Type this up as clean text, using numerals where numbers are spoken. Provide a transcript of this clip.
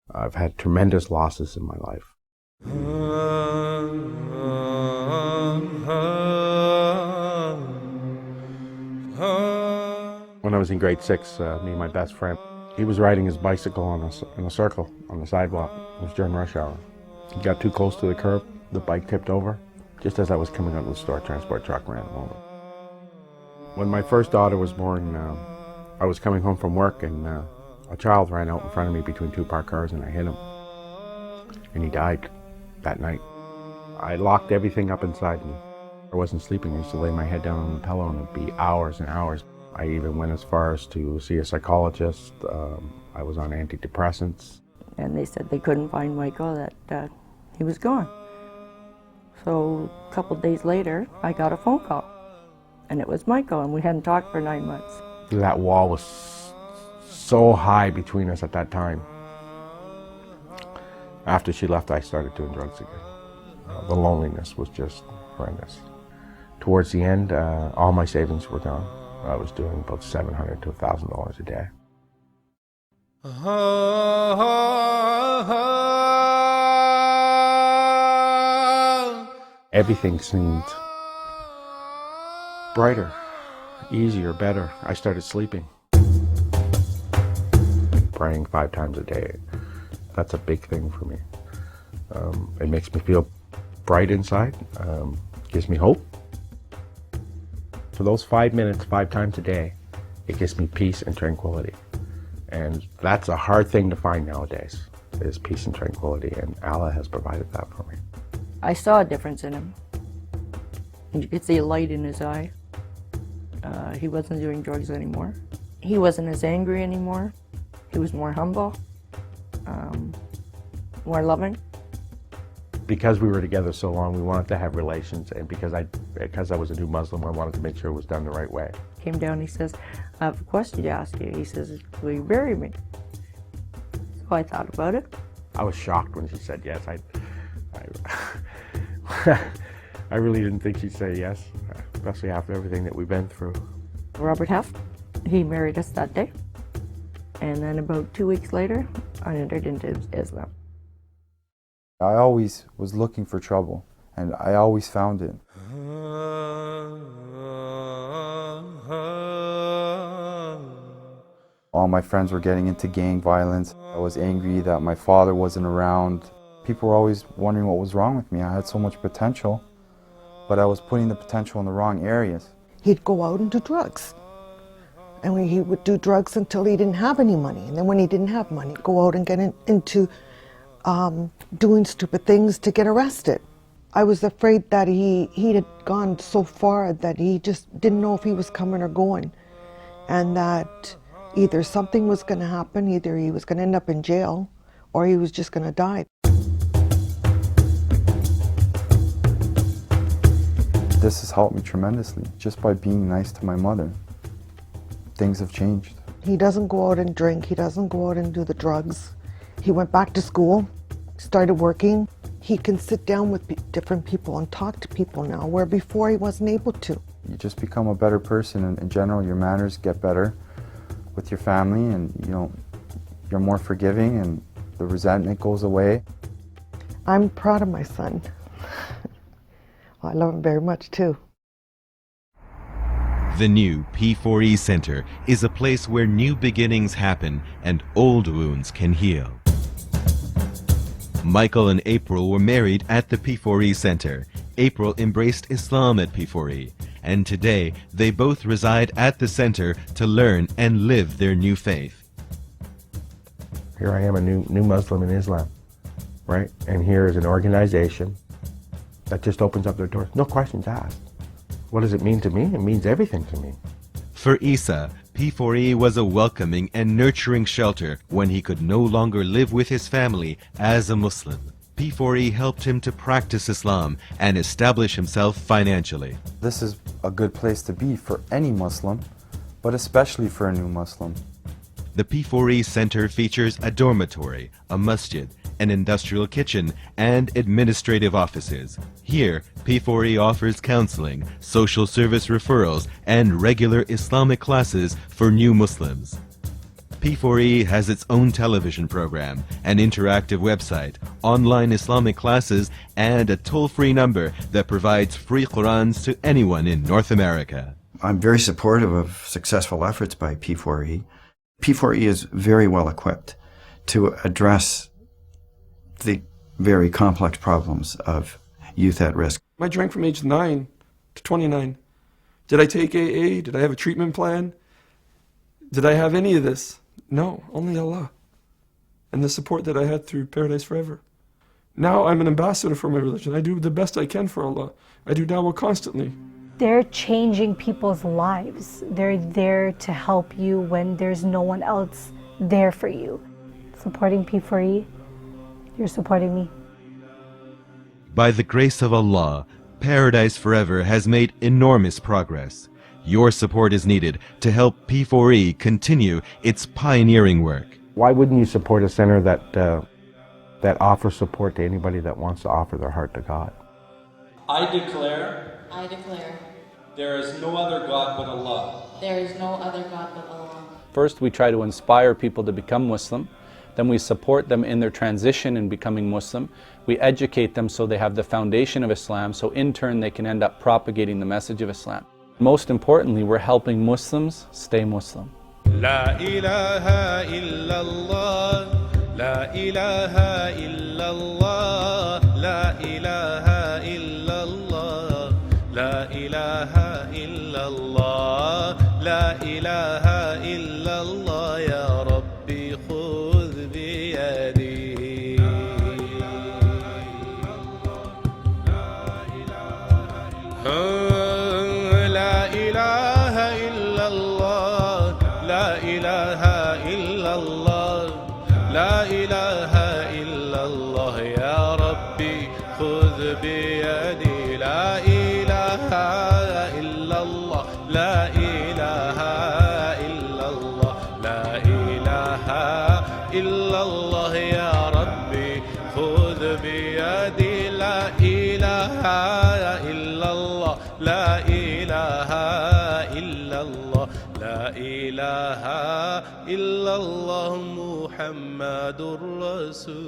I've had tremendous losses in my life. When I was in grade 6, me and my best friend, he was riding his bicycle in a circle on the sidewalk. It was during rush hour. He got too close to the curb, the bike tipped over. Just as I was coming out of the store, a transport truck ran him over. When my first daughter was born, I was coming home from work and a child ran out in front of me between two parked cars and I hit him. And he died that night. I locked everything up inside me. I wasn't sleeping. I used to lay my head down on the pillow and it'd be hours and hours. I even went as far as to see a psychologist. I was on antidepressants. And they said they couldn't find Michael, that he was gone. So a couple days later, I got a phone call. And it was Michael, and we hadn't talked for 9 months. That wall was so high between us at that time. After she left, I started doing drugs again. The loneliness was just horrendous. Towards the end, all my savings were gone. I was doing about $700 to $1,000 a day. Everything seemed brighter, easier, better. I started sleeping. Praying 5 times a day, that's a big thing for me. It makes me feel bright inside, gives me hope. For those 5 minutes, 5 times a day, it gives me peace and tranquility. And that's a hard thing to find nowadays, is peace and tranquility, and Allah has provided that for me. I saw a difference in him. You could see a light in his eye. He wasn't doing drugs anymore. He wasn't as angry anymore. He was more humble, more loving. Because we were together so long, we wanted to have relations, and because I was a new Muslim, I wanted to make sure it was done the right way. Came down, he says, I have a question to ask you. He says, will you marry me? So I thought about it. I was shocked when she said yes. I really didn't think she'd say yes, especially after everything that we've been through. Robert Heft, he married us that day. And then about 2 weeks later, I entered into Islam. I always was looking for trouble, and I always found it. All my friends were getting into gang violence. I was angry that my father wasn't around. People were always wondering what was wrong with me. I had so much potential, but I was putting the potential in the wrong areas. He'd go out and do drugs. And he would do drugs until he didn't have any money. And then when he didn't have money, go out and get into doing stupid things to get arrested. I was afraid that he had gone so far that he just didn't know if he was coming or going. And that either something was going to happen, either he was going to end up in jail, or he was just going to die. This has helped me tremendously, just by being nice to my mother. Things have changed. He doesn't go out and drink, he doesn't go out and do the drugs. He went back to school, started working. He can sit down with different people and talk to people now, where before he wasn't able to. You just become a better person, and in general your manners get better with your family, and you're more forgiving, and the resentment goes away. I'm proud of my son. I love him very much too. The new P4E Center is a place where new beginnings happen and old wounds can heal. Michael and April were married at the P4E Center. April embraced Islam at P4E, and today they both reside at the center to learn and live their new faith. Here I am, a new Muslim in Islam, right? And here is an organization that just opens up their doors, no questions asked. What does it mean to me? It means everything to me. For Isa, P4E was a welcoming and nurturing shelter when he could no longer live with his family as a Muslim. P4E helped him to practice Islam and establish himself financially. This is a good place to be for any Muslim, but especially for a new Muslim. The P4E Center features a dormitory, a masjid, an industrial kitchen, and administrative offices. Here, P4E offers counseling, social service referrals, and regular Islamic classes for new Muslims. P4E has its own television program, an interactive website, online Islamic classes, and a toll-free number that provides free Qurans to anyone in North America. I'm very supportive of successful efforts by P4E. P4E is very well equipped to address the very complex problems of youth at risk. I drank from age 9 to 29. Did I take AA? Did I have a treatment plan? Did I have any of this? No, only Allah. And the support that I had through Paradise Forever. Now I'm an ambassador for my religion. I do the best I can for Allah. I do dawah constantly. They're changing people's lives. They're there to help you when there's no one else there for you. Supporting P4E, you're supporting me. By the grace of Allah, Paradise Forever has made enormous progress. Your support is needed to help P4E continue its pioneering work. Why wouldn't you support a center that offers support to anybody that wants to offer their heart to God? I declare there is no other God but Allah. there is no other God but Allah. First, we try to inspire people to become Muslim. Then we support them in their transition in becoming Muslim. We educate them so they have the foundation of Islam, so in turn they can end up propagating the message of Islam. Most importantly, we're helping Muslims stay Muslim. La ilaha illallah, la ilaha illallah, la ilaha illallah, la ilaha illallah, la ilaha illallah, ya Rabbi khudh biyadi. La ilaha illallah, la ilaha illallah, la ilaha illallah, ya Rabbi khudh biyadi. La ilaha illallah, la ilaha illallah, la ilaha illallah, ya Rabbi khudh biyadi. La ilaha illallah, la ilaha illallah, la ilaha illallah, Muhammadur Rasulullah.